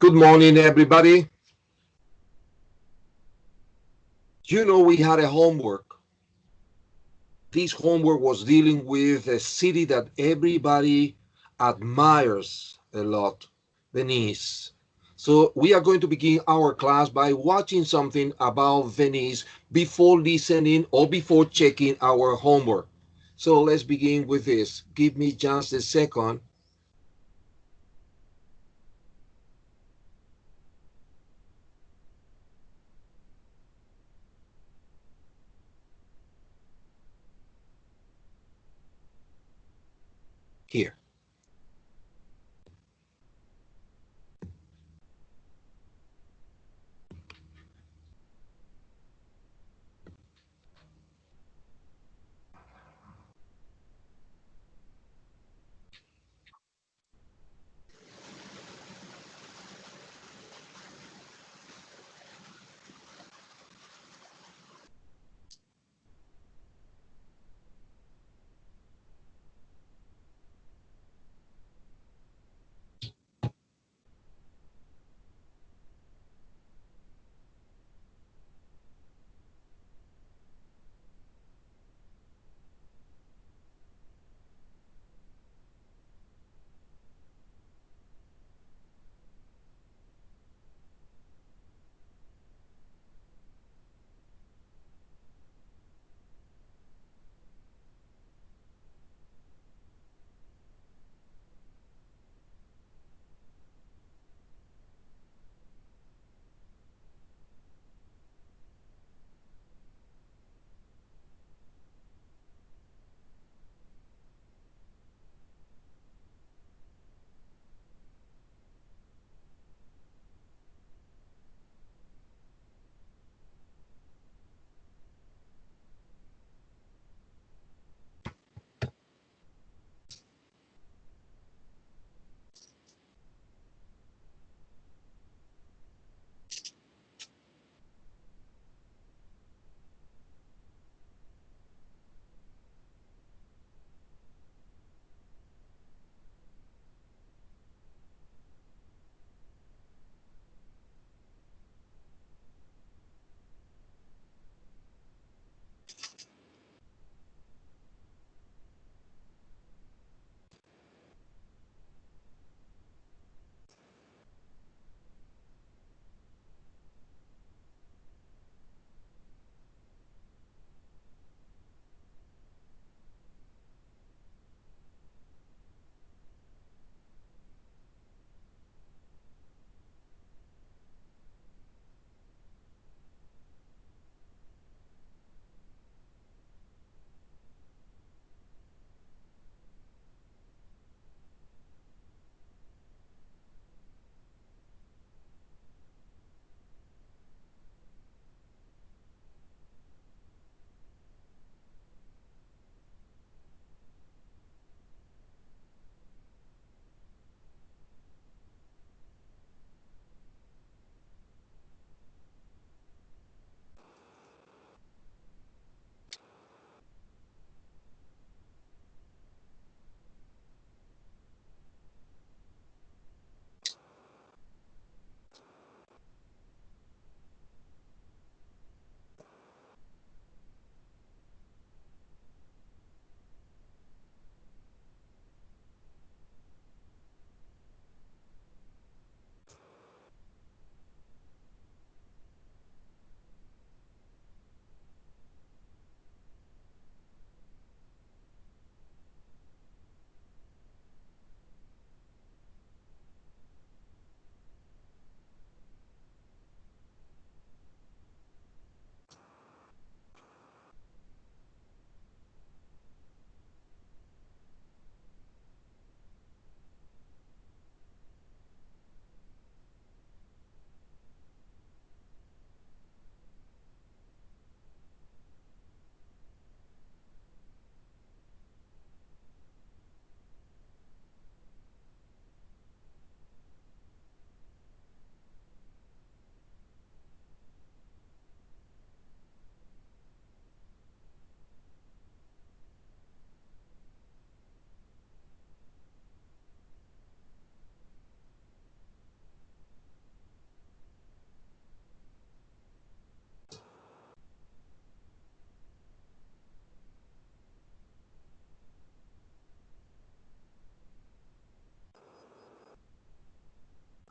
Good morning, everybody. You know, we had a homework. This homework was dealing with a city that everybody admires a lot, Venice. So we are going to begin our class by watching something about Venice before listening or before checking our homework. So let's begin with this. Give me just a second. Here.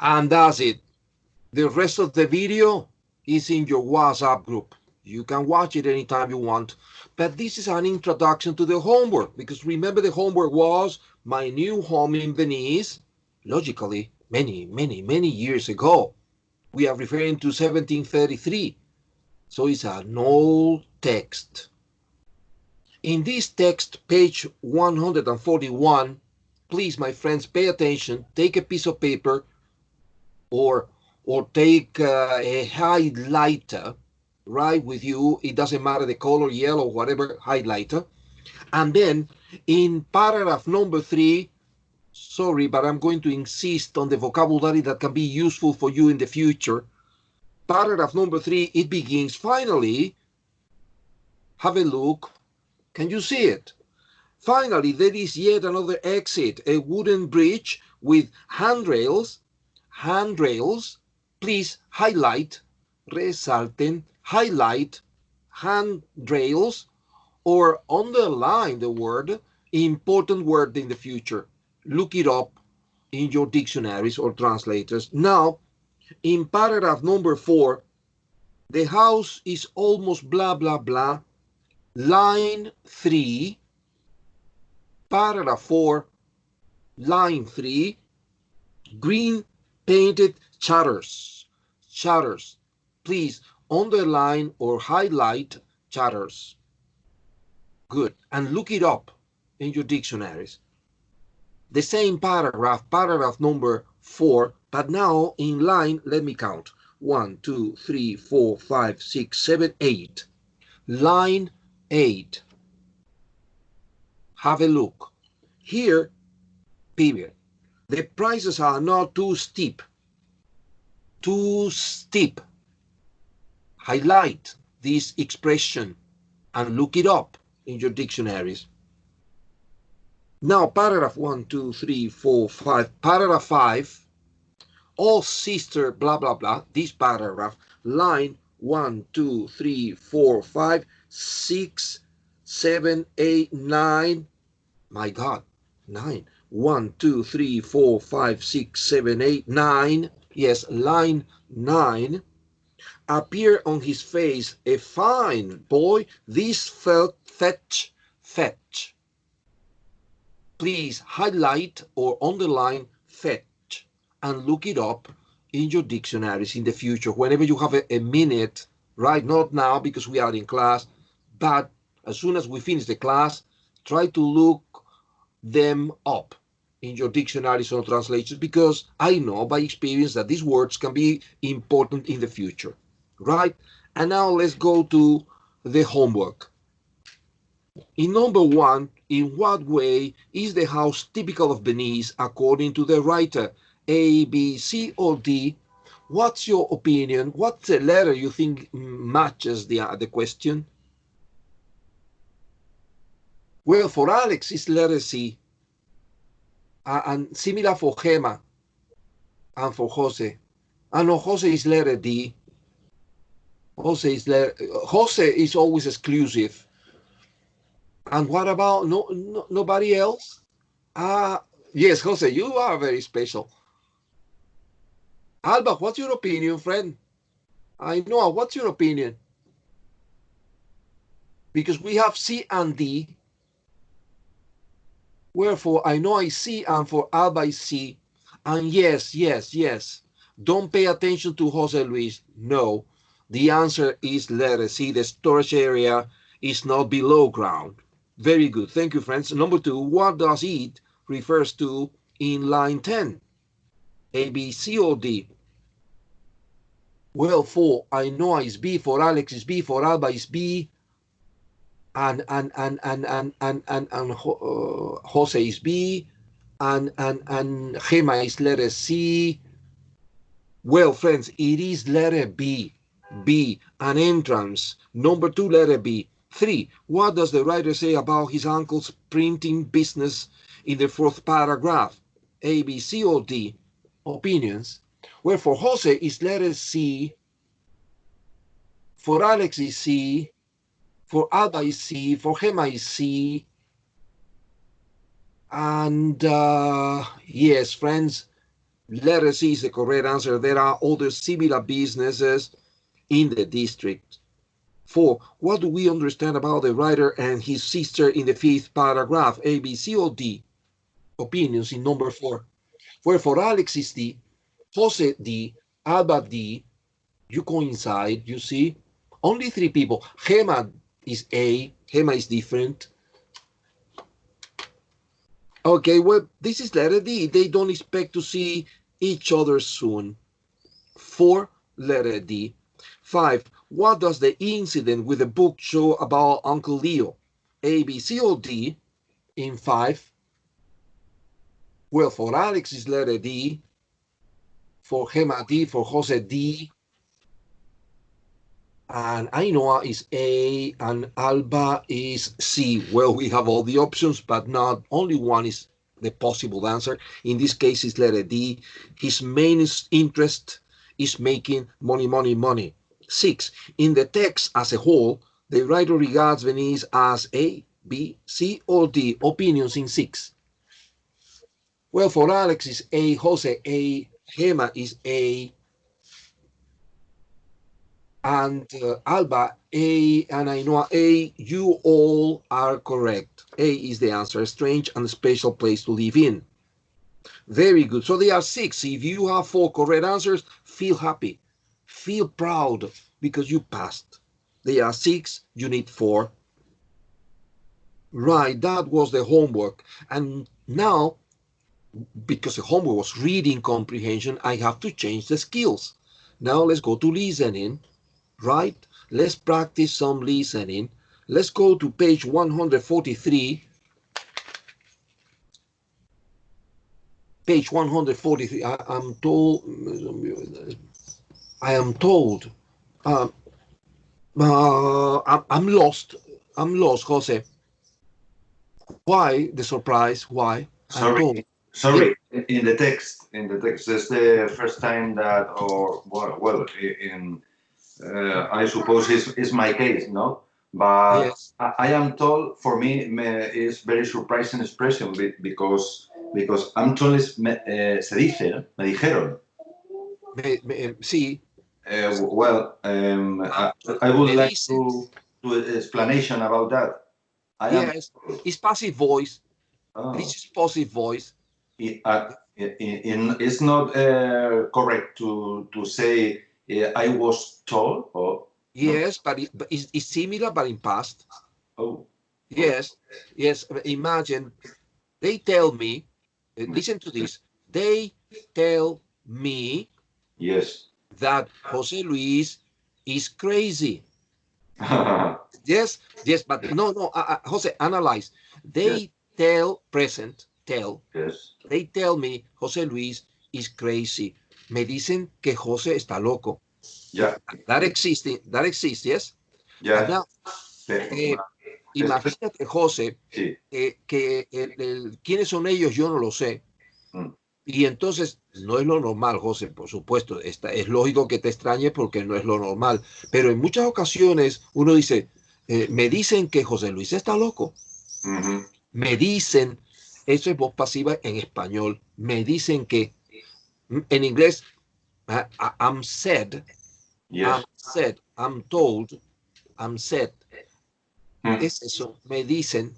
And that's it. The rest of the video is in your WhatsApp group. You can watch it anytime you want. But this is an introduction to the homework, because remember the homework was my new home in Venice, logically, many years ago. We are referring to 1733. So it's an old text. In this text, page 141, please, my friends, pay attention. Take a piece of paper or take a highlighter, right, with you. It doesn't matter the color, yellow, whatever, highlighter. And then in paragraph number 3, sorry, but I'm going to insist on the vocabulary that can be useful for you in the future. Paragraph number 3, it begins, finally, have a look. Can you see it? Finally, there is yet another exit, a wooden bridge with handrails. Handrails, please highlight, resalten, highlight, handrails, or underline the word, important word in the future. Look it up in your dictionaries or translators. Now, in paragraph number 4, the house is almost blah, blah, blah. Line 3, paragraph 4, line 3, green painted shutters. Shutters. Please underline or highlight shutters. Good. And look it up in your dictionaries. The same paragraph, paragraph number 4, but now in line, let me count. 1, 2, 3, 4, 5, 6, 7, 8. Line 8. Have a look. Here, period. The prices are not too steep. Too steep. Highlight this expression and look it up in your dictionaries. Now, paragraph 1, 2, 3, 4, 5. Paragraph 5. All sister, blah, blah, blah. This paragraph. Line 1, 2, 3, 4, 5, 6, 7, 8, 9. My God, 9. 1, 2, 3, 4, 5, 6, 7, 8, 9. Yes, line 9. Appear on his face a fine boy. This felt fetch. Please highlight or underline fetch and look it up in your dictionaries in the future, whenever you have a minute, right? Not now because we are in class, but as soon as we finish the class, try to look them up in your dictionaries or translations, because I know by experience that these words can be important in the future, right? And now let's go to the homework. In number 1, in what way is the house typical of Venice according to the writer? A, B, C, or D? What's your opinion? What's the letter you think matches the question? Well, for Alex, it's letter C. And similar for Gemma and for Jose. And no, Jose is letter D. Jose is always exclusive. And what about nobody else? Yes, Jose, you are very special. Alba, what's your opinion, friend? I know, what's your opinion? Because we have C and D. Wherefore, I know I see, and for Alba I see. And yes. Don't pay attention to Jose Luis. No, the answer is letter C. The storage area is not below ground. Very good. Thank you, friends. Number 2, what does it refers to in line 10? A, B, C, or D? Well, for I know is B, for Alex is B, for Alba is B, and Jose is B, and Gemma is letter C. Well, friends, it is letter B. B, an entrance. Number 2, letter B. 3, what does the writer say about his uncle's printing business in the 4th paragraph? A, B, C, or D? Opinions. Well, for Jose is letter C. For Alex is C. For Alba is C. For Gemma is C. And yes, friends, Letter C is the correct answer. There are other similar businesses in the district. 4. What do we understand about the writer and his sister in the 5th paragraph? A, B, C, or D? Opinions in number 4. Where for Alex is D, Jose D, Alba D. You coincide, you see. Only 3 people. Gemma is A. Gemma is different. Okay, well, this is letter D. They don't expect to see each other soon. 4, letter D. 5, what does the incident with the book show about Uncle Leo? A, B, C, or D in 5? Well, for Alex is letter D. For Gemma D. For Jose D. And Ainhoa is A. And Alba is C. Well, we have all the options, but not only one is the possible answer. In this case, it's letter D. His main interest is making money, money, money. 6. In the text as a whole, the writer regards Venice as A, B, C, or D. Opinions in 6. Well, for Alex is A, Jose A, Gemma is A, and Alba A, and Ainhoa A. You all are correct. A is the answer. A strange and special place to live in. Very good. So there are 6. If you have 4 correct answers, feel happy. Feel proud because you passed. There are 6. You need 4. Right. That was the homework. And now, because the homework was reading comprehension, I have to change the skills. Now let's go to listening. Right? Let's practice some listening. Let's go to page 143. Page 143. I'm told. I'm lost. I'm lost, Jose. Why the surprise? Why? Sorry. In the text, it's the first time that, or well, I suppose it's my case, no? But Yes. I am told, for me, is very surprising expression because I'm told is se dice, me dijeron. Sí. Well, I would like to explanation about that. Yes, it's passive voice. This is passive voice. It's not correct to say I was told, or yes, no? But it's similar, but in past. Oh, yes, yes. Imagine they tell me. Listen to this. They tell me. Yes. That Jose Luis is crazy. Yes, yes, but no, Jose, analyze. They yes. Tell present, tell. Yes. They tell me Jose Luis is crazy. Me dicen que Jose está loco. Yeah. That exists, yes? Yeah. Now, imagínate, Jose, sí. ¿Quiénes son ellos? Yo no lo sé. Y entonces, no es lo normal, José, por supuesto, es lógico que te extrañe porque no es lo normal, pero en muchas ocasiones uno dice, me dicen que José Luis está loco, me dicen, eso es voz pasiva en español, me dicen que, en inglés, I'm said, yes. I'm told, I'm said, es eso, me dicen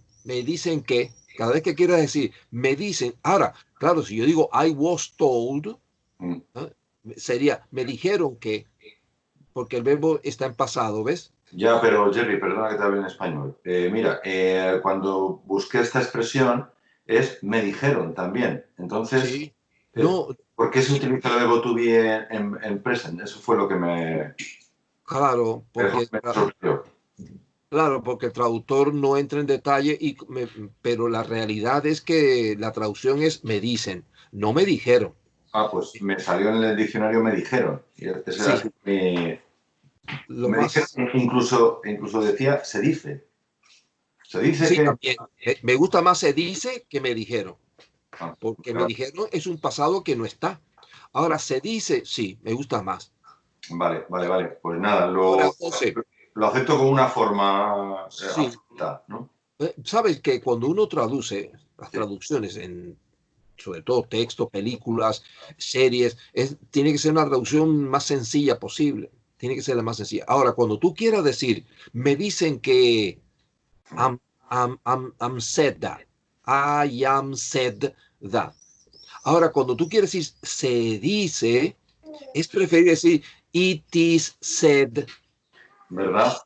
que, cada vez que quieras decir, me dicen, ahora, claro, si yo digo I was told, sería, me dijeron que, porque el verbo está en pasado, ¿ves? Ya, pero Jerry, perdona que te hable en español. Mira, cuando busqué esta expresión es me dijeron también. Entonces, sí. No, ¿por qué se utiliza el verbo to be en present? Eso fue lo que me... Claro, porque... Claro, porque el traductor no entra en detalle, pero la realidad es que la traducción es me dicen, no me dijeron. Ah, pues me salió en el diccionario me dijeron. Y ese sí. Me dijeron, incluso decía se dice. Se dice sí, que... también. Me gusta más se dice que me dijeron. Porque me dijeron es un pasado que no está. Ahora se dice, sí, me gusta más. Vale. Pues nada, Ahora, José, lo acepto como una forma sí. absoluta, ¿no? Sabes que cuando uno traduce, las traducciones en sobre todo texto, películas, series, tiene que ser una traducción más sencilla posible. Tiene que ser la más sencilla. Ahora, cuando tú quieras decir, me dicen que I'm, I'm said that. I am said that. Ahora, cuando tú quieres decir se dice, es preferible decir it is said. ¿Verdad?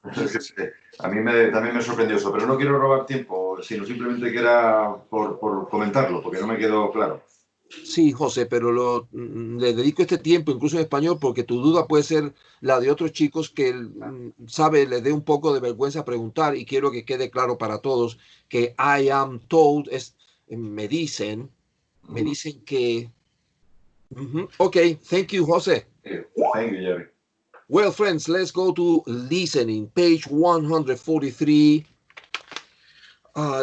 A mí también me sorprendió eso, pero no quiero robar tiempo, sino simplemente que era por comentarlo, porque no me quedó claro. Sí, José, pero le dedico este tiempo, incluso en español, porque tu duda puede ser la de otros chicos que, sabe, le dé un poco de vergüenza preguntar y quiero que quede claro para todos que I am told es, me dicen que... Ok, thank you, José. Thank you, Jerry. Well, friends, let's go to listening, page 143,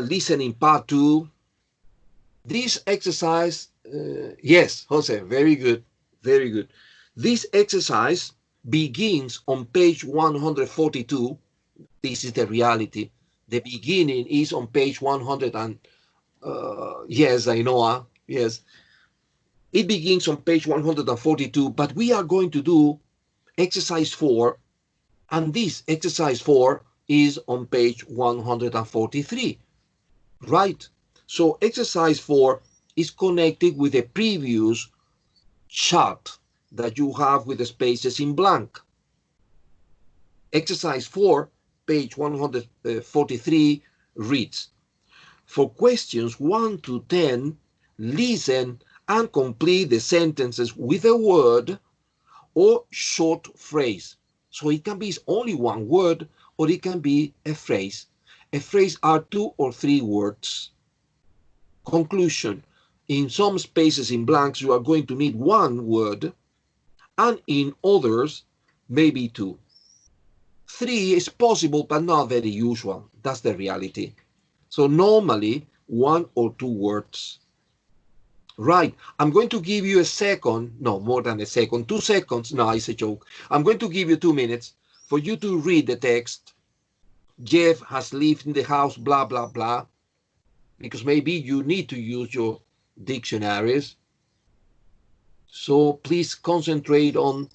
listening part 2. This exercise, yes, Jose, very good, very good. This exercise begins on page 142. This is the reality. The beginning is on page 100 and, yes, I know, yes. It begins on page 142, but we are going to do exercise 4, and this exercise 4 is on page 143, right? So exercise 4 is connected with the previous chart that you have with the spaces in blank. Exercise 4, page 143 reads, for questions 1 to 10, listen and complete the sentences with a word or short phrase. So it can be only one word or it can be a phrase. A phrase are 2 or 3 words. Conclusion. In some spaces in blanks, you are going to need one word, and in others, maybe 2. 3 is possible, but not very usual. That's the reality. So normally, 1 or 2 words. Right. I'm going to give you a second, no, more than a second, 2 seconds. No, it's a joke. I'm going to give you 2 minutes for you to read the text. Jeff has lived in the house, blah, blah, blah. Because maybe you need to use your dictionaries. So please concentrate on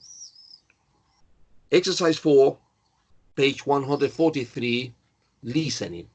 exercise 4, page 143, listening.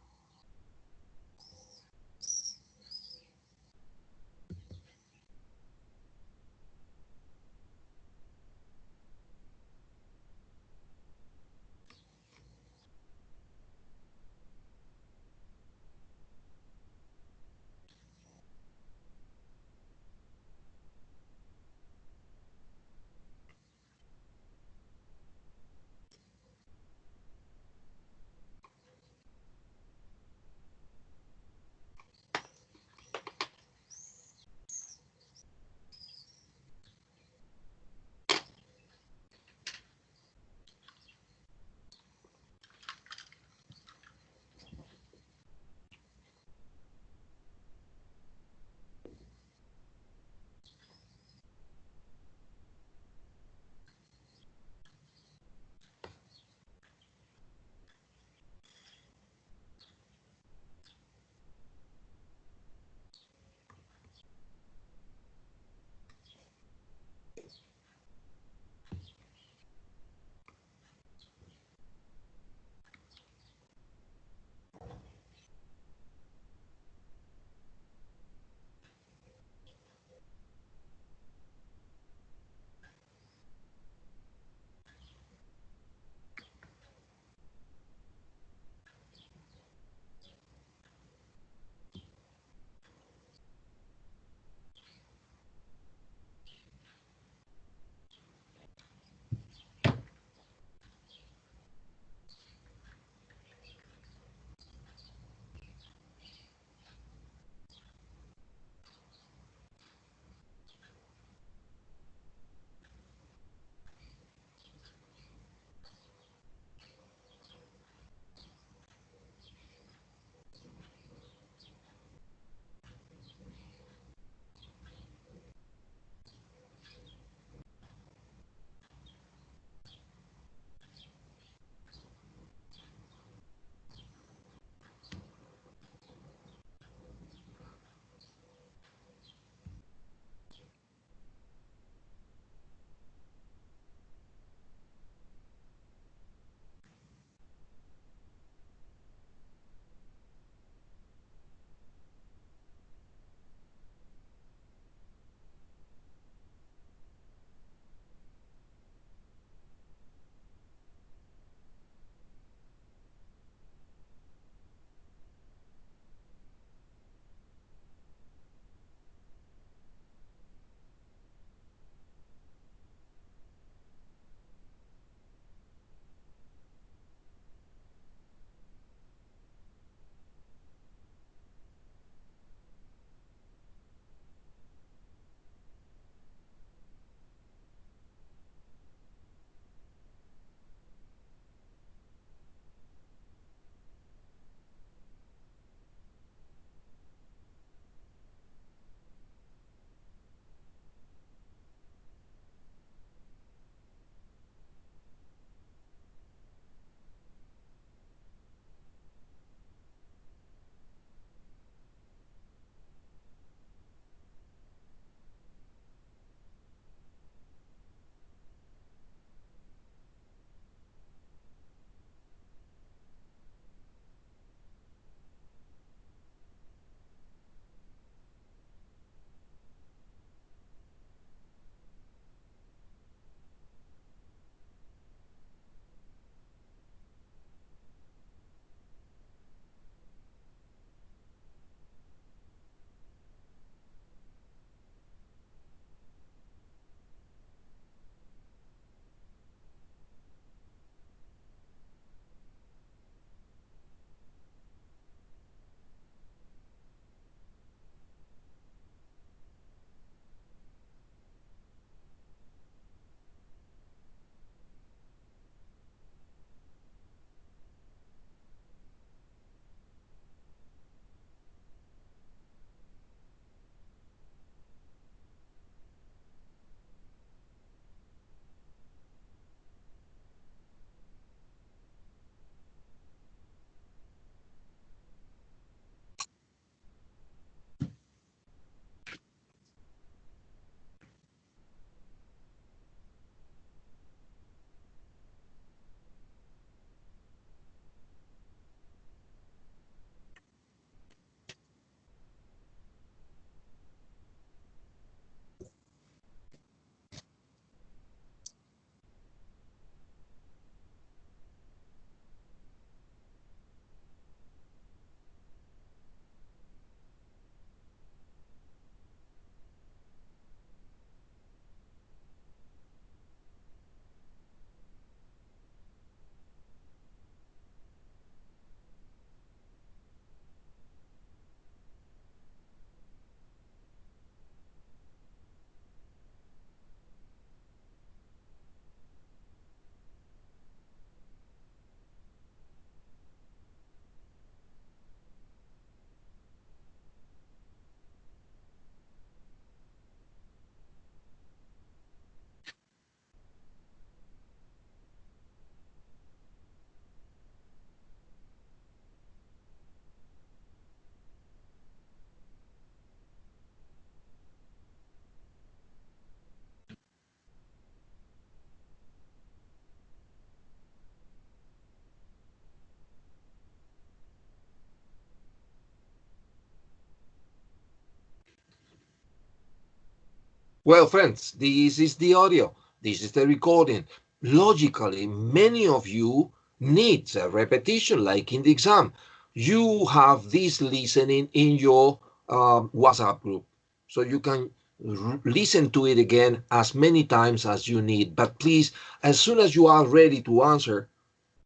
Well, friends, this is the audio. This is the recording. Logically, many of you need a repetition like in the exam. You have this listening in your WhatsApp group. So you can listen to it again as many times as you need. But please, as soon as you are ready to answer,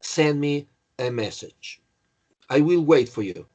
send me a message. I will wait for you.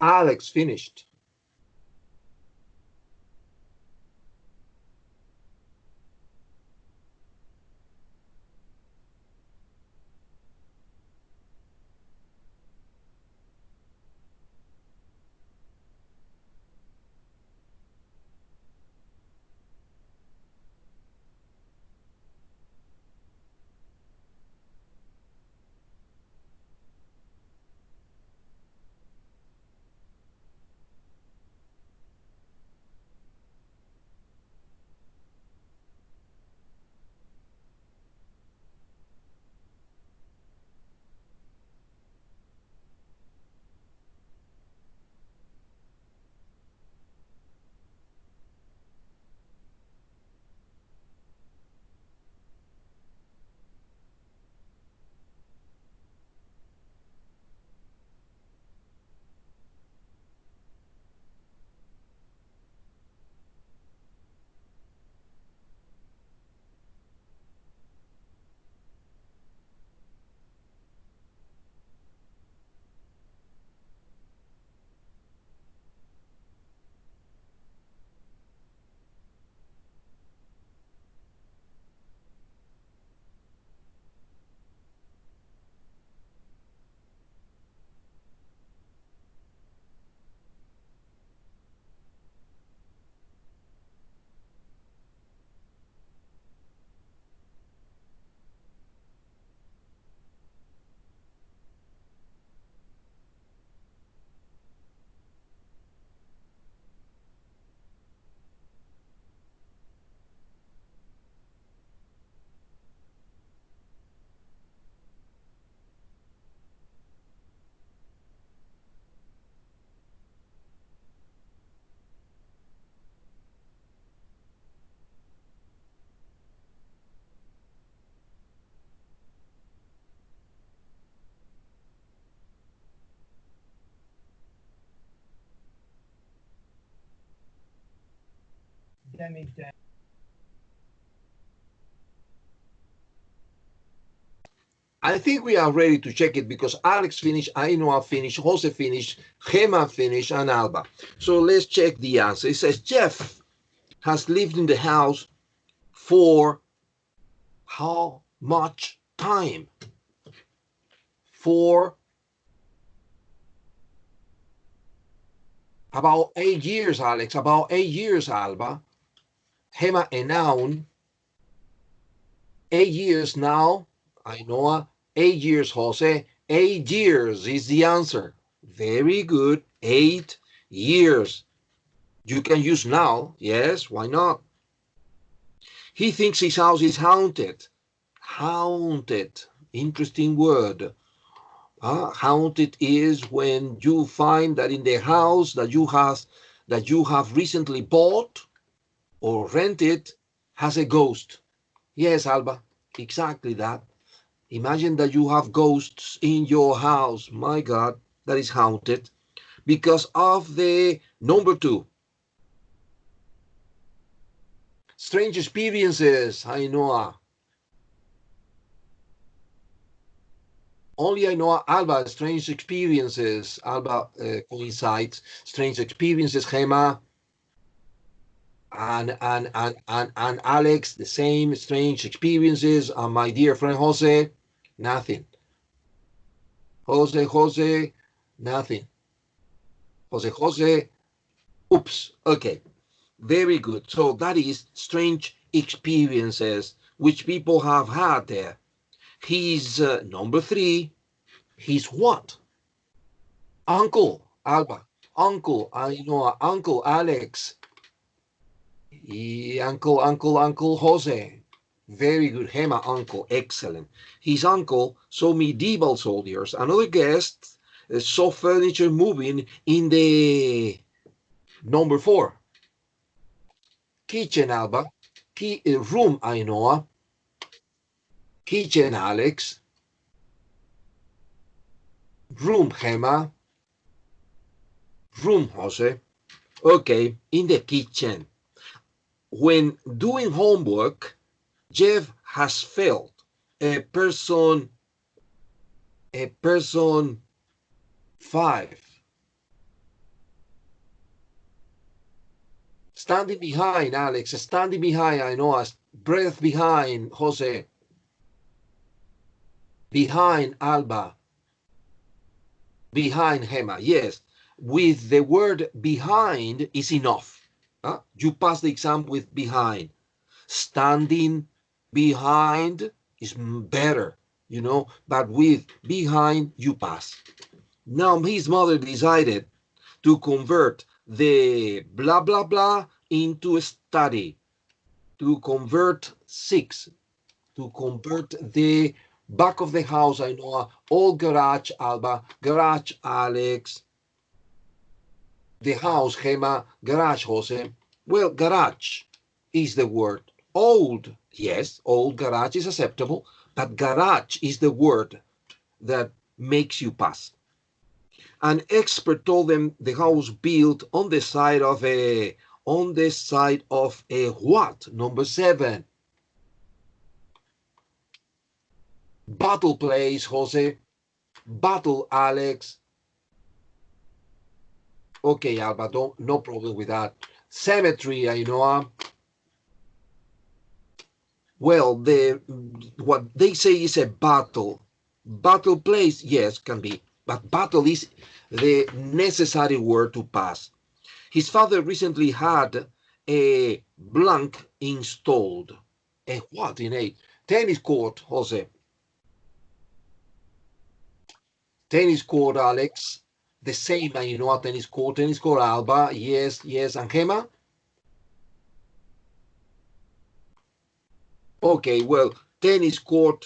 Alex finished. I think we are ready to check it because Alex finished, Ainhoa finished, Jose finished, Gemma finished, and Alba. So let's check the answer. It says Jeff has lived in the house for how much time? For about 8 years, Alex. About 8 years, Alba. Gemma, a noun. 8 years now. Ainhoa, 8 years, Jose. 8 years is the answer. Very good. 8 years. You can use now. Yes, why not? He thinks his house is haunted. Haunted. Interesting word. Haunted is when you find that in the house that you have recently bought or rented has a ghost. Yes, Alba, exactly that. Imagine that you have ghosts in your house. My God, that is haunted because of the number 2. Strange experiences, Ainhoa. Only Ainhoa, Alba, strange experiences. Alba coincides. Strange experiences, Gemma. And Alex, the same strange experiences. And my dear friend Jose, nothing. Jose, nothing. Jose, oops. Okay, very good. So that is strange experiences which people have had there. He's number 3. He's what? Uncle, Alba. Uncle, Ainhoa. Uncle, Alex. Uncle Jose. Very good. Gemma, uncle. Excellent. His uncle saw medieval soldiers. Another guest saw furniture moving in the number 4. Kitchen, Alba. Room, Ainhoa. Kitchen, Alex. Room, Gemma. Room, Jose. Okay, in the kitchen. When doing homework, Jeff has felt a person 5 standing behind, Alex, standing behind, I know, breath behind, Jose, behind, Alba, behind, Gemma. Yes, with the word behind is enough. You pass the exam with behind. Standing behind is better, but with behind you pass. Now his mother decided to convert the blah blah blah into a study, to convert 6, to convert the back of the house, I know, all garage, Alba, garage, Alex, the house, Gemma, garage, Jose. Well, garage is the word. Old, yes, old garage is acceptable, but garage is the word that makes you pass. An expert told them the house built on the side of a what? Number 7. Battle place, Jose. Battle, Alex. Okay, Alba, no problem with that. Cemetery, Ainhoa. Well, what they say is a battle. Battle place, yes, can be. But battle is the necessary word to pass. His father recently had a blank installed. A what in a tennis court, Jose? Tennis court, Alex. The same, tennis court, Alba. Yes, and Gemma? Okay, well, tennis court.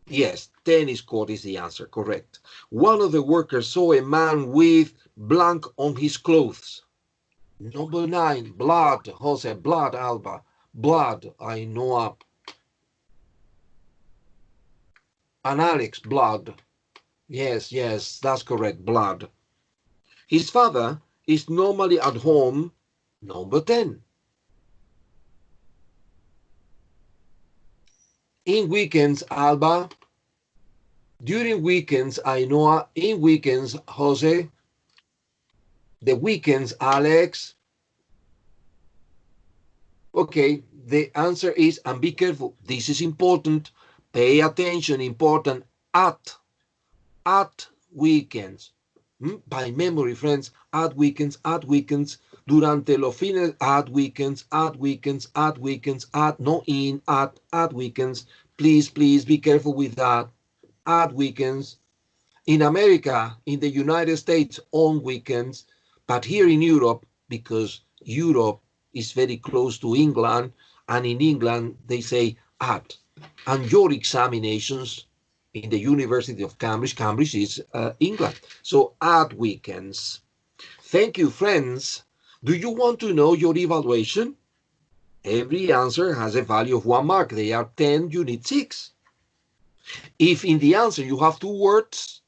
Yes, tennis court is the answer, correct. One of the workers saw a man with blank on his clothes. Number 9, blood, Jose, blood, Alba. Blood, Ainhoa. And Alex, blood. Yes, that's correct, blood. His father is normally at home, number 10. In weekends, Alba. During weekends, Ainhoa. In weekends, Jose. The weekends, Alex. Okay, the answer is, and be careful, this is important, pay attention, important, at weekends. By memory, friends, at weekends, durante los fines, at weekends, at weekends, at weekends, no in, at weekends. Please, please be careful with that. At weekends. In America, in the United States, on weekends, but here in Europe, because Europe is very close to England, and in England they say at. And your examinations in the University of Cambridge, Cambridge is England, so at weekends. Thank you, friends. Do you want to know your evaluation? Every answer has a value of 1 mark. They are 10, you need 6. If in the answer you have 2 words,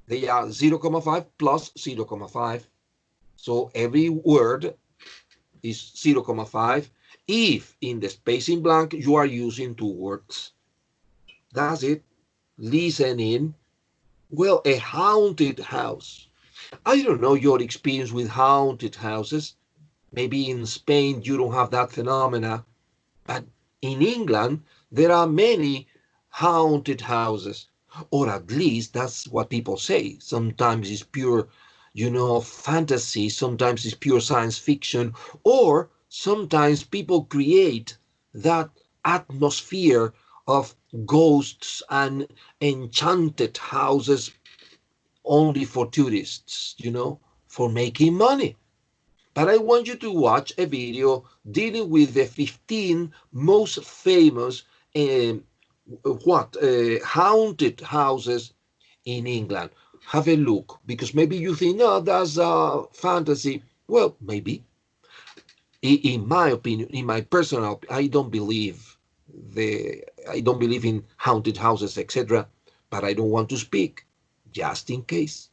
they are 0,5 plus 0,5. So every word is 0,5 if in the space in blank you are using 2 words. That's it. Listen in. Well, a haunted house. I don't know your experience with haunted houses. Maybe in Spain you don't have that phenomena, but in England there are many haunted houses, or at least that's what people say. Sometimes it's pure, fantasy, sometimes it's pure science fiction, or sometimes people create that atmosphere of ghosts and enchanted houses only for tourists, for making money. But I want you to watch a video dealing with the 15 most famous haunted houses in England. Have a look, because maybe you think, no, that's fantasy. Well, maybe. In my opinion, in my personal, I don't believe in haunted houses, etc. But I don't want to speak, just in case.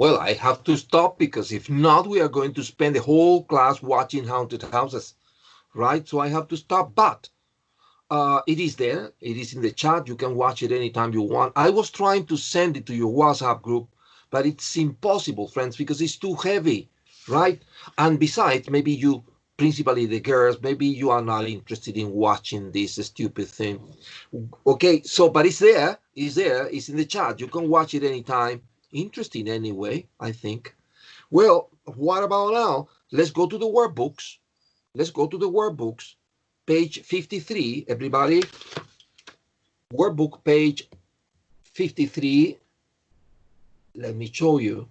Well, I have to stop because if not, we are going to spend the whole class watching haunted houses, right? So I have to stop. But it is there. It is in the chat. You can watch it anytime you want. I was trying to send it to your WhatsApp group, but it's impossible, friends, because it's too heavy, right? And besides, maybe you, principally the girls, maybe you are not interested in watching this stupid thing. Okay, so, but it's there. It's there. It's in the chat. You can watch it anytime. Interesting anyway, I think. Well, what about now? Let's go to the workbooks. Let's go to the workbooks. Page 53, everybody. Workbook page 53. Let me show you.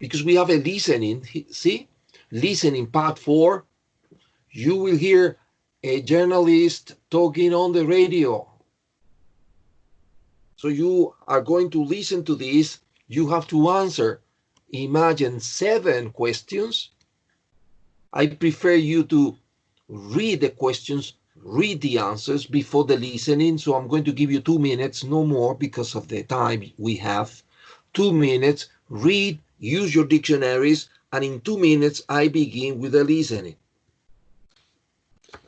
Because we have a listening, see? Listening part 4. You will hear a journalist talking on the radio. So you are going to listen to this. You have to answer, imagine, 7 questions. I prefer you to read the questions, read the answers before the listening. So I'm going to give you 2 minutes, no more because of the time we have. 2 minutes, read, use your dictionaries, and in 2 minutes, I begin with the listening.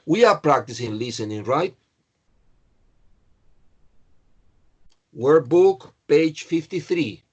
We are practicing listening, right? Workbook, page 53.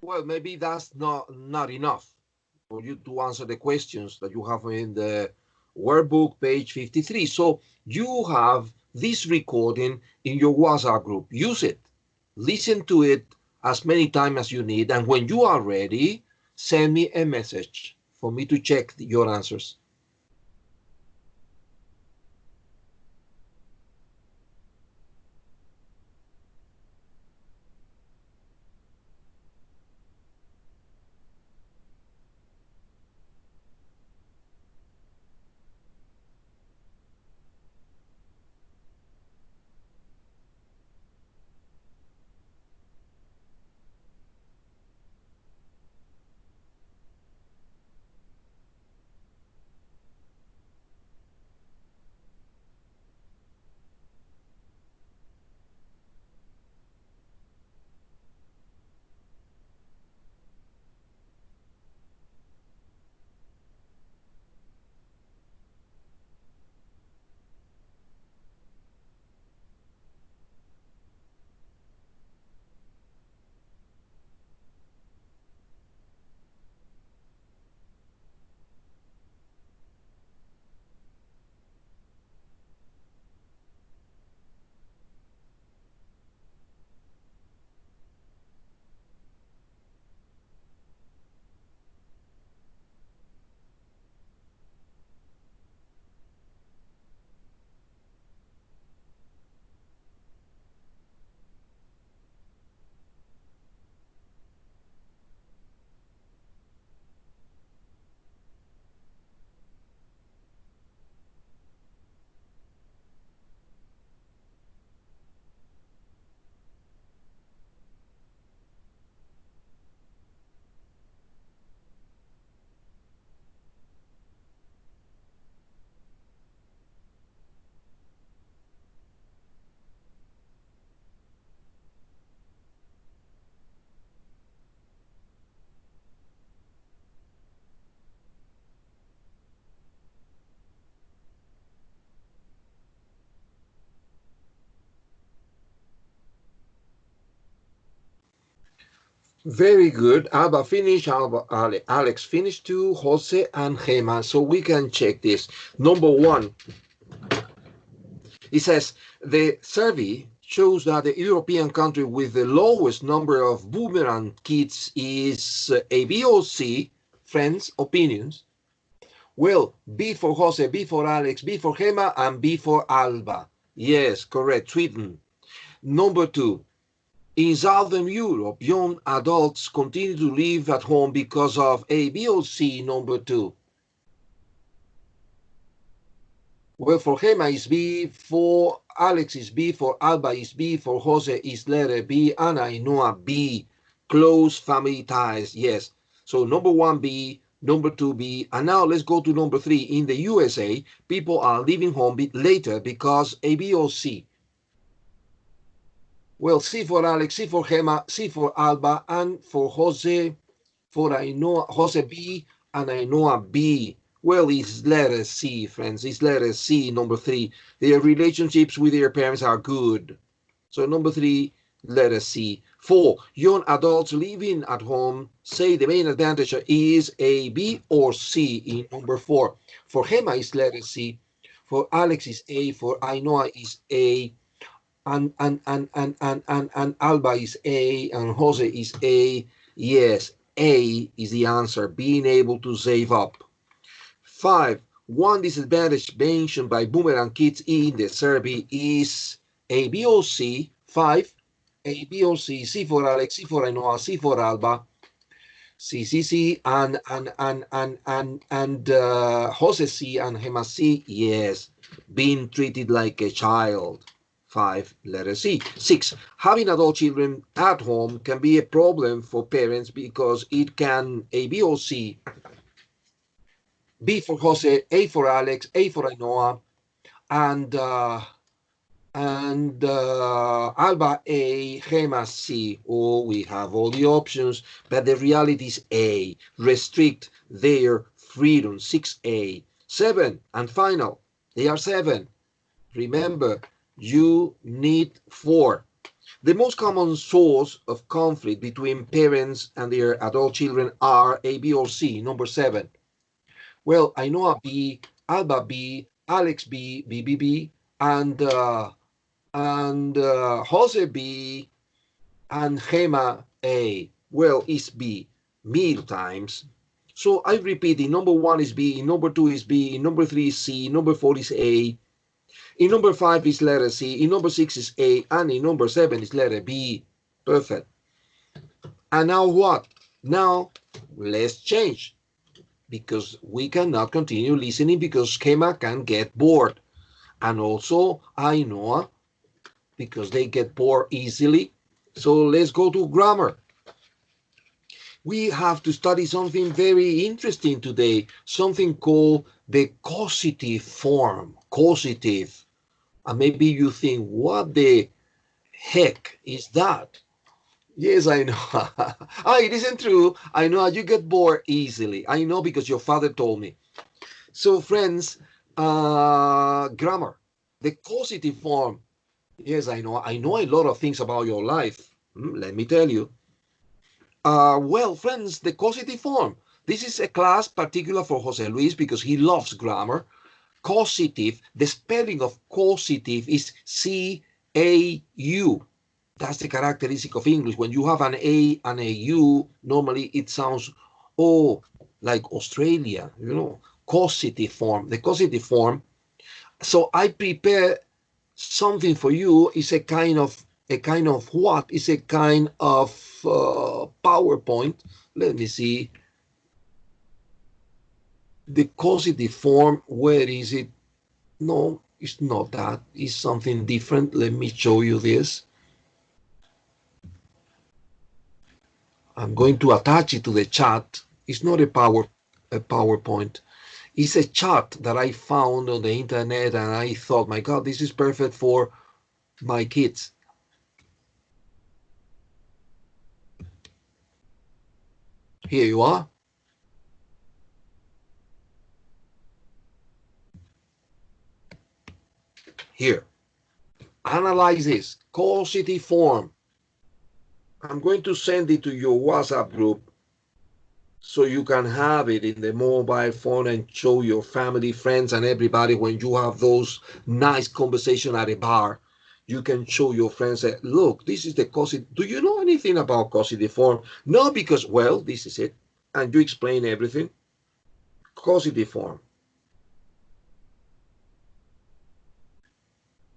Well, maybe that's not enough for you to answer the questions that you have in the workbook, page 53. So you have this recording in your WhatsApp group. Use it. Listen to it as many times as you need. And when you are ready, send me a message for me to check your answers. Very good. Alba finished. Alex finished too. Jose and Gema. So we can check this. Number one, it says the survey shows that the European country with the lowest number of boomerang kids is A, B, or C. Friends, opinions. Well, B for Jose, B for Alex, B for Gema, and B for Alba. Yes, correct. Sweden. Number two, in Southern Europe, young adults continue to live at home because of A, B, or C. Number two. Well, for Gema is B, for Alex is B, for Alba is B, for Jose is letter B, and Ainhoa B. Close family ties, yes. So number one B, number two B, and now let's go to number three. In the USA, people are leaving home later because A, B, or C. Well, C for Alex, C for Gema, C for Alba, and for Jose, for Ainhoa, Jose B, and Ainhoa B. Well, it's letter C, friends. It's letter C, number three. Their relationships with their parents are good. So number three, letter C. Four, young adults living at home say the main advantage is A, B, or C in number four. For Gema is letter C. For Alex is A. For Ainhoa is A. And Alba is A. And Jose is A. Yes, A is the answer, being able to save up. 5. One disadvantage mentioned by boomerang kids in the survey is A, B, or C. 5. A, B, or C. C for Alex, C for Ainhoa, C for Alba. C, C, C, and Jose C and Gema C. Yes, being treated like a child. 5, letter C. 6, having adult children at home can be a problem for parents because it can A, B, or C. B for Jose, A for Alex, A for Ainhoa, and Alba A, Gema C. Oh, we have all the options, but the reality is A. Restrict their freedom. 6A. 7, and final. They are 7. Remember, you need 4. The most common source of conflict between parents and their adult children are A, B, or C. Number 7. Well, Ainhoa B, Alba B, Alex B, B, and Jose B, and Gema A. Well, it's B, meal times. So I repeat, in number 1 is B, in number 2 is B, in number 3 is C, in number 4 is A, in number 5 is letter C, in number 6 is A, and in number 7 is letter B. Perfect. And now what? Now let's change, because we cannot continue listening because Schema can get bored. And also Ainhoa, because they get bored easily. So let's go to grammar. We have to study something very interesting today, something called the causative form. Causative. And maybe you think, what the heck is that? Yes, I know. It isn't true. I know you get bored easily. I know because your father told me. So friends, grammar, the causative form. Yes, I know. I know a lot of things about your life. Let me tell you. Well, friends, the causative form. This is a class particular for Jose Luis because he loves grammar. Causative, the spelling of causative is C-A-U. That's the characteristic of English. When you have an A and a U, normally it sounds, like Australia, causative form, the causative form. So I prepare something for you. It's a kind of what? It's a kind of PowerPoint. Let me see. The causative form, where is it? No, it's not that. It's something different. Let me show you this. I'm going to attach it to the chat. It's not a PowerPoint. It's a chart that I found on the internet, and I thought, my God, this is perfect for my kids. Here you are. Here. Analyze this. Causative form. I'm going to send it to your WhatsApp group so you can have it in the mobile phone and show your family, friends, and everybody when you have those nice conversations at a bar. You can show your friends that, look, this is the causative. Do you know anything about causative form? No, because, well, this is it. And you explain everything. Causative form.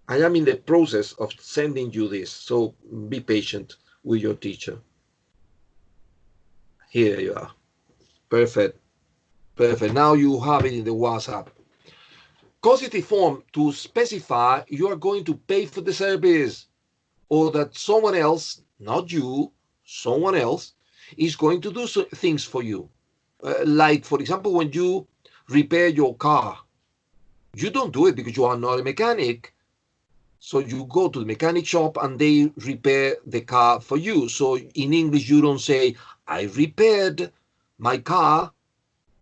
I am in the process of sending you this, so be patient with your teacher. Here you are. Perfect. Perfect. Now you have it in the WhatsApp. Causative form, to specify you are going to pay for the service, or that someone else, not you, someone else, is going to do things for you. Like, for example, when you repair your car, you don't do it because you are not a mechanic. So you go to the mechanic shop and they repair the car for you. So in English, you don't say, I repaired my car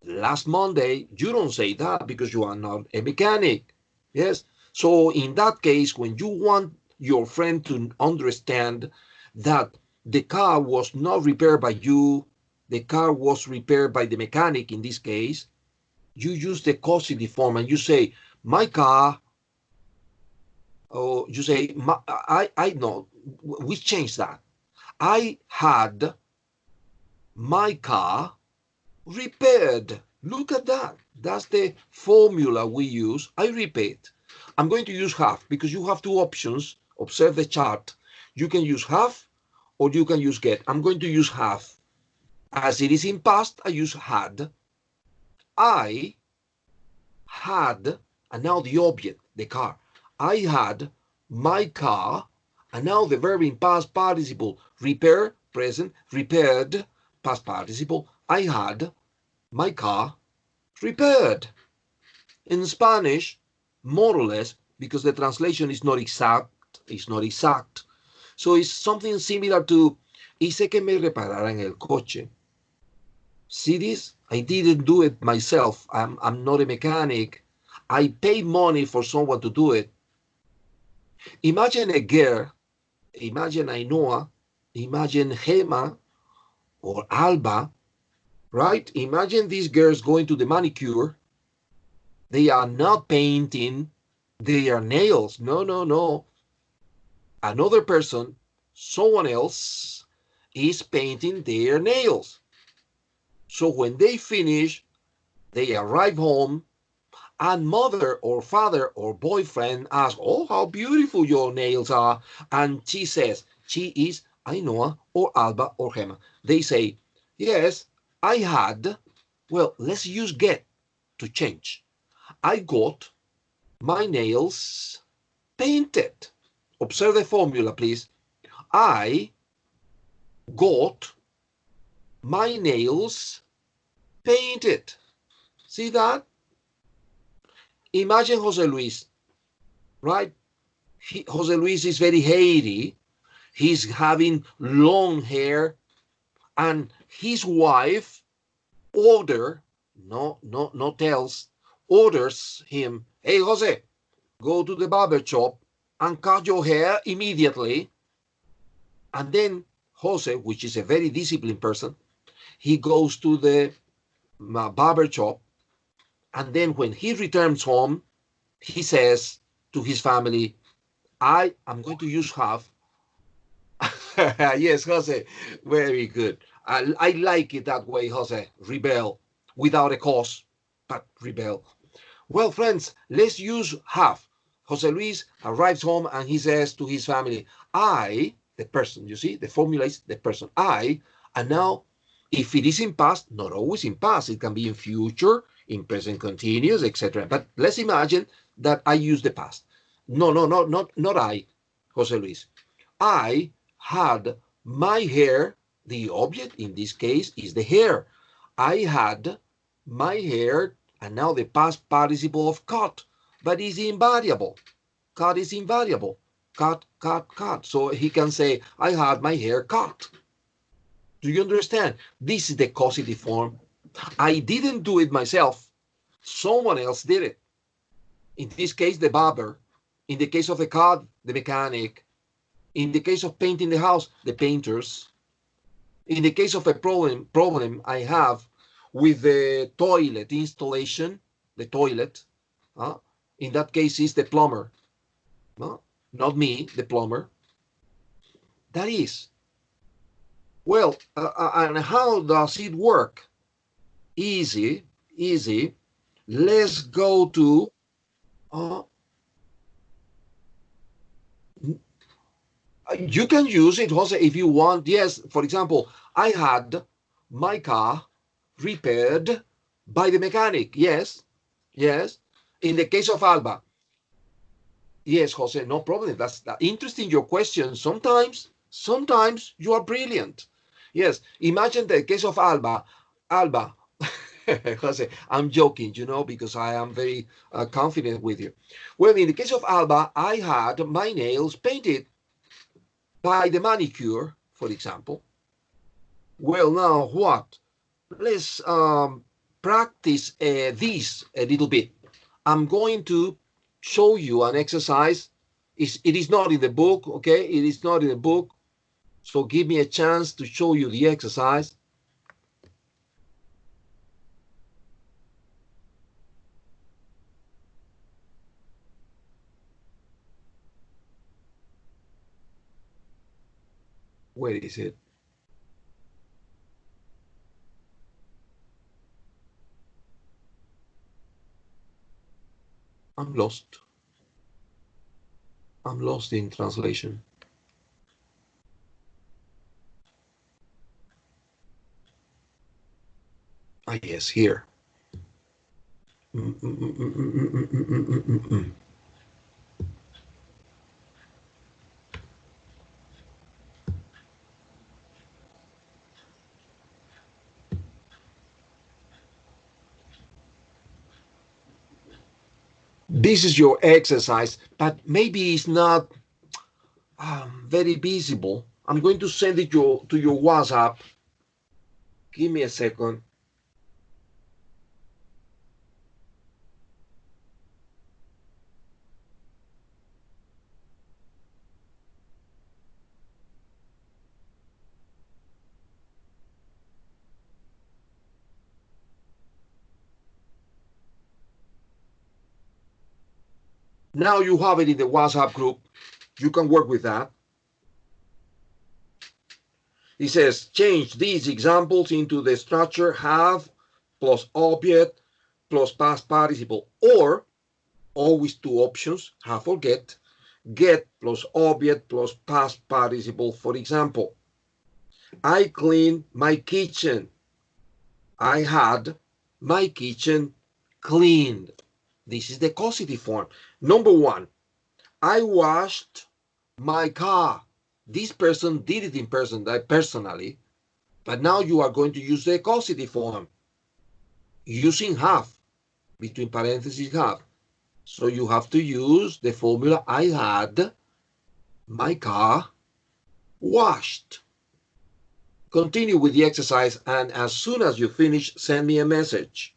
last Monday. You don't say that because you are not a mechanic. Yes. So in that case, when you want your friend to understand that the car was not repaired by you, the car was repaired by the mechanic in this case, you use the causative form and you say, my car, or you say, I know, we changed that. I had my car repaired. Look at that. That's the formula we use. I repeat. I'm going to use have because you have two options. Observe the chart. You can use have or you can use get. I'm going to use have. As it is in past, I use had. I had, and now the object, the car. I had my car, and now the verb in past participle. Repair, present, repaired, past participle. I had my car repaired. In Spanish, more or less, because the translation is not exact, So it's something similar to, hice que me repararan el coche. See this? I didn't do it myself. I'm not a mechanic. I pay money for someone to do it. Imagine a girl imagine Ainhoa, imagine Gema or Alba, right? Imagine these girls going to the manicure. They are not painting their nails. No, no, no. Another person, someone else, is painting their nails. So when they finish, they arrive home, and mother or father or boyfriend asks, oh, how beautiful your nails are. And she says, she is Ainhoa or Alba or Gema. They say, yes, I had, well, let's use get to change. I got my nails painted. Observe the formula, please. I got my nails painted. See that? Imagine Jose Luis, right? Jose Luis is very hairy. He's having long hair, and his wife orders him, hey, Jose, go to the barber shop and cut your hair immediately. And then Jose, which is a very disciplined person, he goes to the barber shop, and then when he returns home, he says to his family, I am going to use half. Yes, Jose, very good. I like it that way, Jose. Rebel without a cause, but rebel. Well, friends, let's use half. Jose Luis arrives home and he says to his family, I, the person, you see, the formula is the person, I, and now if it is in past, not always in past, it can be in future, in present continuous, etc. But let's imagine that I use the past. No, not I, Jose Luis. I had my hair, the object in this case is the hair. I had my hair, and now the past participle of cut, but is invariable. Cut is invariable. Cut, cut, cut. So he can say, I had my hair cut. Do you understand? This is the causative form. I didn't do it myself. Someone else did it. In this case, the barber. In the case of the car, the mechanic. In the case of painting the house, the painters. In the case of a problem I have with the toilet installation, the toilet, in that case is the plumber, not me, the plumber. That is. Well, and how does it work? Easy, easy. Let's go to you can use it, Jose, if you want. Yes, for example, I had my car repaired by the mechanic. Yes, yes. In the case of Alba, yes, Jose, no problem. That's interesting, your question. Sometimes you are brilliant. Yes, imagine the case of Alba. Alba, Jose, I'm joking, because I am very confident with you. Well, in the case of Alba, I had my nails painted by the manicure, for example. Well, now what? Let's practice this a little bit. I'm going to show you an exercise. It is not in the book, okay? It is not in the book. So give me a chance to show you the exercise. Where is it? I'm lost. I'm lost in translation. Ah, yes, here. This is your exercise, but maybe it's not very visible. I'm going to send it to your WhatsApp. Give me a second. Now you have it in the WhatsApp group. You can work with that. It says, change these examples into the structure have plus object plus past participle, or always two options, have or get plus object plus past participle. For example, I cleaned my kitchen. I had my kitchen cleaned. This is the causative form. Number one, I washed my car. This person did it in person, personally, but now you are going to use the causative form using have, between parentheses have. So you have to use the formula I had my car washed. Continue with the exercise, and as soon as you finish, send me a message.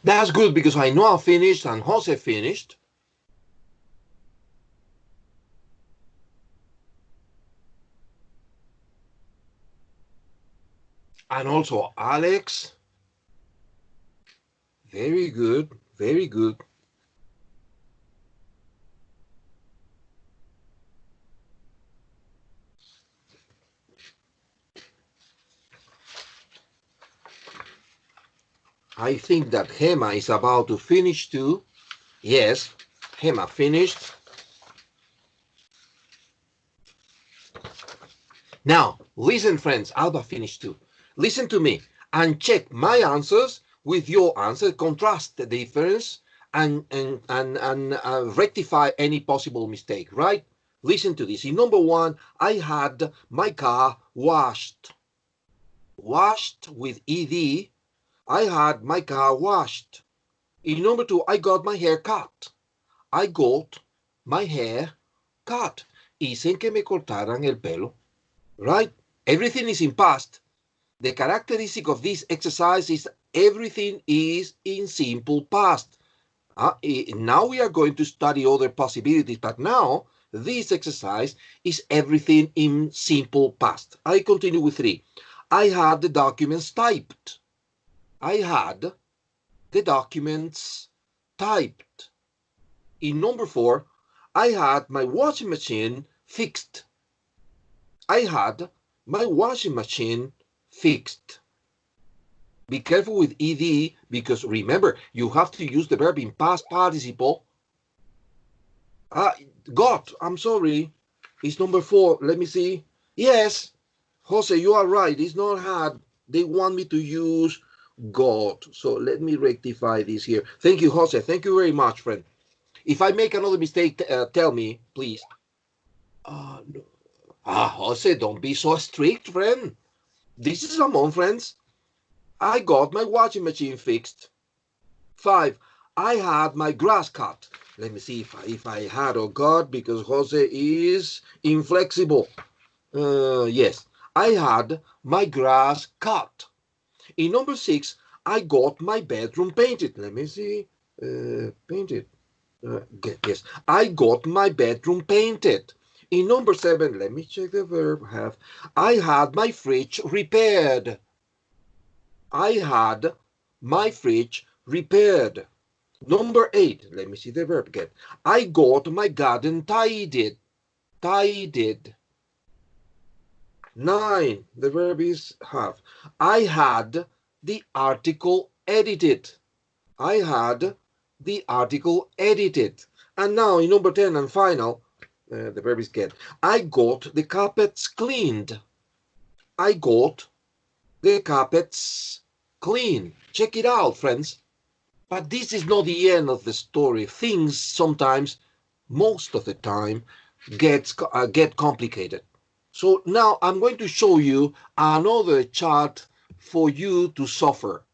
That's good because I know I finished and Jose finished. And also Alex. Very good, very good. I think that Gemma is about to finish too. Yes, Gemma finished. Now, listen, friends, Alba finished too. Listen to me and check my answers with your answer, contrast the difference, and rectify any possible mistake, right? Listen to this. In number one, I had my car washed. Washed with ED. I had my car washed. In number two, I got my hair cut. I got my hair cut. Hice que me cortaran el pelo. Right? Everything is in past. The characteristic of this exercise is everything is in simple past. Now we are going to study other possibilities, but now this exercise is everything in simple past. I continue with three. I had the documents typed. I had the documents typed. In number four, I had my washing machine fixed. I had my washing machine fixed. Be careful with ED because remember, you have to use the verb in past participle. Got, I'm sorry. It's number four. Let me see. Yes, Jose, you are right. It's not had. They want me to use got. So let me rectify this here. Thank you, Jose. Thank you very much, friend. If I make another mistake, tell me, please. No. Jose, don't be so strict, friend. This is Ramon, friends. I got my washing machine fixed. 5. I had my grass cut. Let me see if I had or got, because Jose is inflexible. Yes, I had my grass cut. In number 6, I got my bedroom painted. Let me see. Painted. Yes, I got my bedroom painted. In number 7, let me check the verb have. I had my fridge repaired. I had my fridge repaired. Number 8, let me see the verb again. I got my garden tidied. Tidied. 9, the verb is have. I had the article edited. I had the article edited. And now in number 10 and final, the verb is get. I got the carpets cleaned. I got the carpets clean. Check it out, friends. But this is not the end of the story. Things sometimes, most of the time, get complicated. So now I'm going to show you another chart for you to suffer,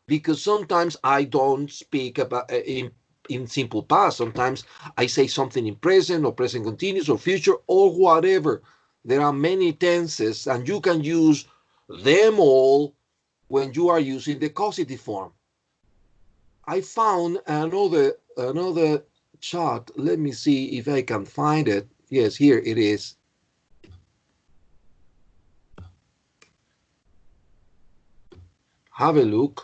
because sometimes I don't speak about in simple past. Sometimes I say something in present or present continuous or future or whatever. There are many tenses, and you can use them all when you are using the causative form. I found another chart. Let me see if I can find it. Yes, here it is. Have a look.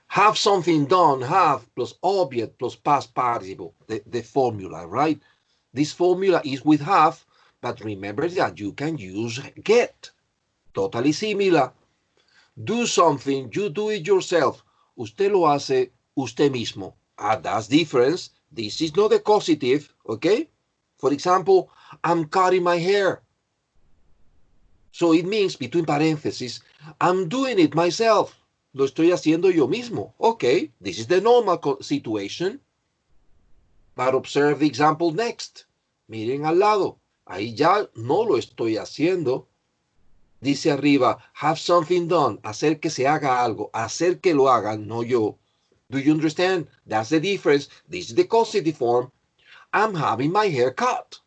Have something done, have plus object plus past participle, the formula, right? This formula is with have, but remember that you can use get. Totally similar. Do something, you do it yourself. Usted lo hace usted mismo. That's difference. This is not a causative, okay? For example, I'm cutting my hair. So it means, between parentheses, I'm doing it myself. Lo estoy haciendo yo mismo. Okay, this is the normal situation. But observe the example next. Miren al lado. Ahí ya no lo estoy haciendo. Dice arriba, have something done. Hacer que se haga algo. Hacer que lo hagan, no yo. Do you understand? That's the difference. This is the causative form. I'm having my hair cut.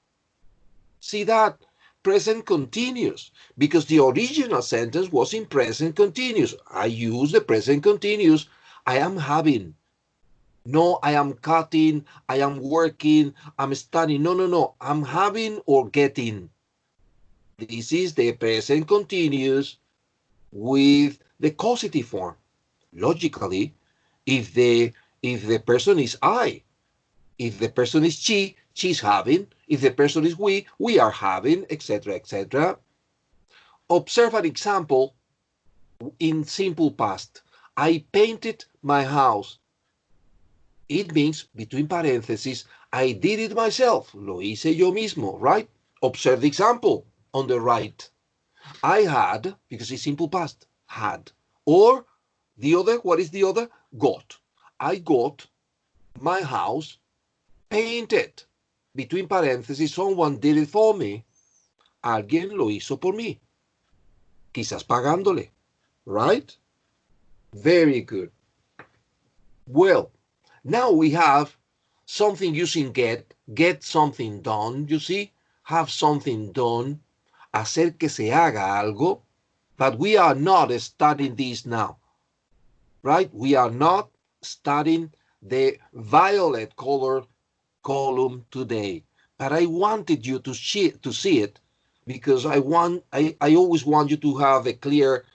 See that? Present continuous, because the original sentence was in present continuous. I use the present continuous. I am having. No, I am cutting, I am working, I'm studying. No. I'm having or getting. This is the present continuous with the causative form. Logically, if the person is I, if the person is she, she's having, if the person is we are having, etc., etc. Observe an example in simple past. I painted my house. It means, between parentheses, I did it myself. Lo hice yo mismo, right? Observe the example on the right. I had, because it's simple past, had. Or the other, what is the other? Got. I got my house painted. Between paréntesis, someone did it for me. Alguien lo hizo por mí. Quizás pagándole. Right? Very good. Well, now we have something using get something done, you see? Have something done. Hacer que se haga algo. But we are not studying this now. Right? We are not studying the violet color column today. But I wanted you to see it because I always want you to have a clear,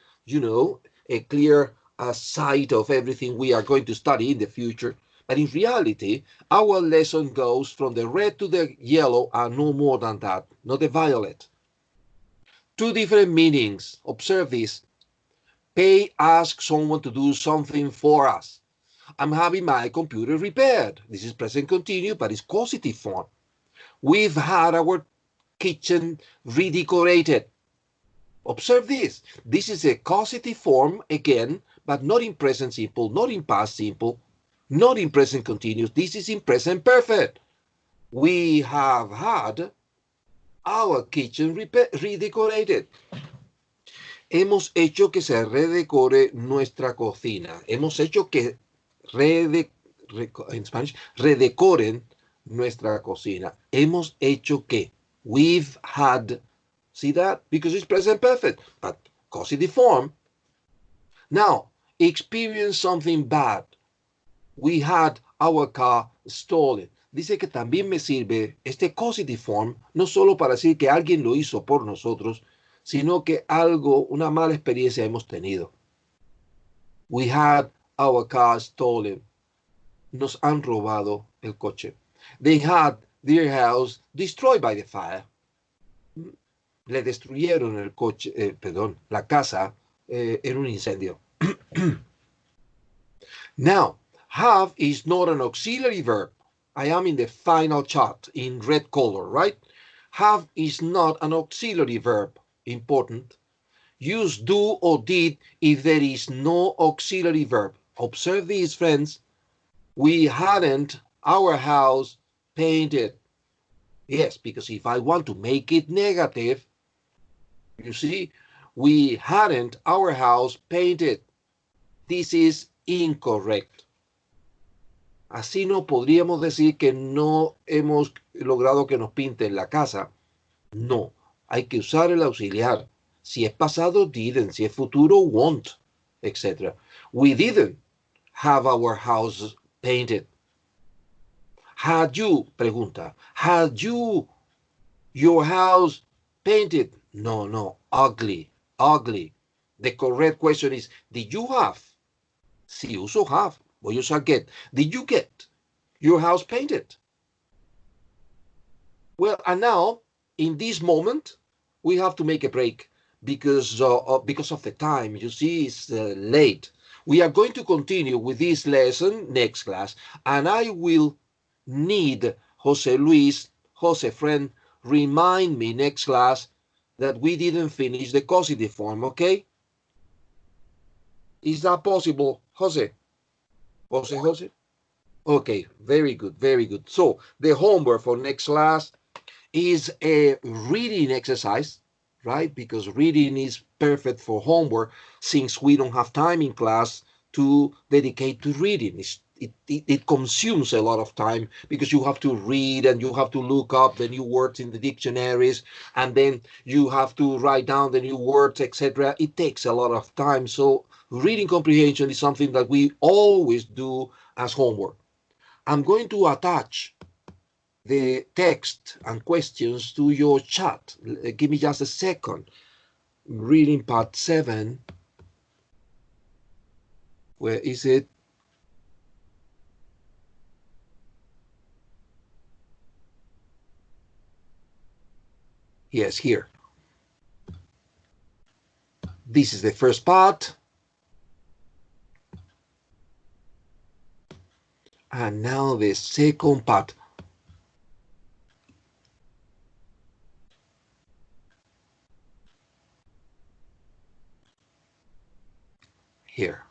a clear sight of everything we are going to study in the future. But in reality, our lesson goes from the red to the yellow and no more than that, not the violet. Two different meanings. Observe this. Pay asks someone to do something for us. I'm having my computer repaired. This is present continuous, but it's causative form. We've had our kitchen redecorated. Observe this. This is a causative form again, but not in present simple, not in past simple, not in present continuous. This is in present perfect. We have had our kitchen redecorated. Hemos hecho que se redecore nuestra cocina. Hemos hecho que en Spanish, redecoren nuestra cocina. Hemos hecho que. We've had. See that? Because it's present perfect, but causative form. Now, experience something bad. We had our car stolen. Dice que también me sirve este causative form, no solo para decir que alguien lo hizo por nosotros, sino que una mala experiencia hemos tenido. We had our car stolen. Nos han robado el coche. They had their house destroyed by the fire. Le destruyeron el coche, la casa en un incendio. Now, have is not an auxiliary verb. I am in the final chart in red color, right? Have is not an auxiliary verb. Important. Use do or did if there is no auxiliary verb. Observe these, friends. We hadn't our house painted. Yes, because if I want to make it negative, you see, we hadn't our house painted. This is incorrect. Así no podríamos decir que no hemos logrado que nos pinten la casa. No, hay que usar el auxiliar. Si es pasado, didn't. Si es futuro, won't, etc. We didn't have our house painted. Had you, pregunta, had you your house painted? No, ugly. The correct question is, did you have? Si uso have, voy a usar get. Did you get your house painted? Well, and now, in this moment, we have to make a break because of the time. You see, it's late. We are going to continue with this lesson next class, and I will need Jose Luis, Jose friend, remind me next class that we didn't finish the causative form, okay? Is that possible, Jose? Jose? Okay, very good. So the homework for next class is a reading exercise, right? Because reading is perfect for homework since we don't have time in class to dedicate to reading. It consumes a lot of time because you have to read and you have to look up the new words in the dictionaries and then you have to write down the new words, etc. It takes a lot of time. So reading comprehension is something that we always do as homework. I'm going to attach the text and questions to your chat. Give me just a second. Reading part 7. Where is it? Yes, here. This is the first part. And now the second part. Here.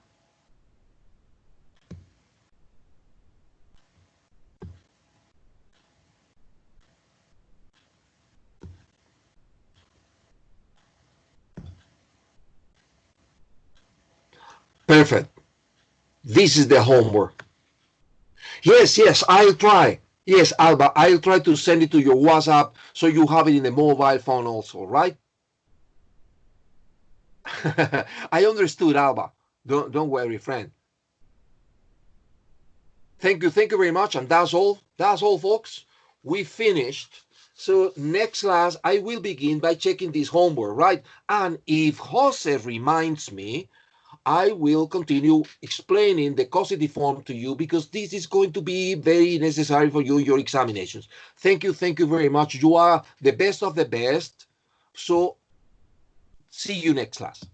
Perfect. This is the homework. Yes, I'll try. Yes, Alba, I'll try to send it to your WhatsApp so you have it in the mobile phone also, right? I understood, Alba. Don't worry, friend. Thank you very much, and that's all, folks. We finished. So next class, I will begin by checking this homework, right? And if Jose reminds me, I will continue explaining the causative form to you because this is going to be very necessary for you in your examinations. Thank you very much. You are the best of the best. So see you next class.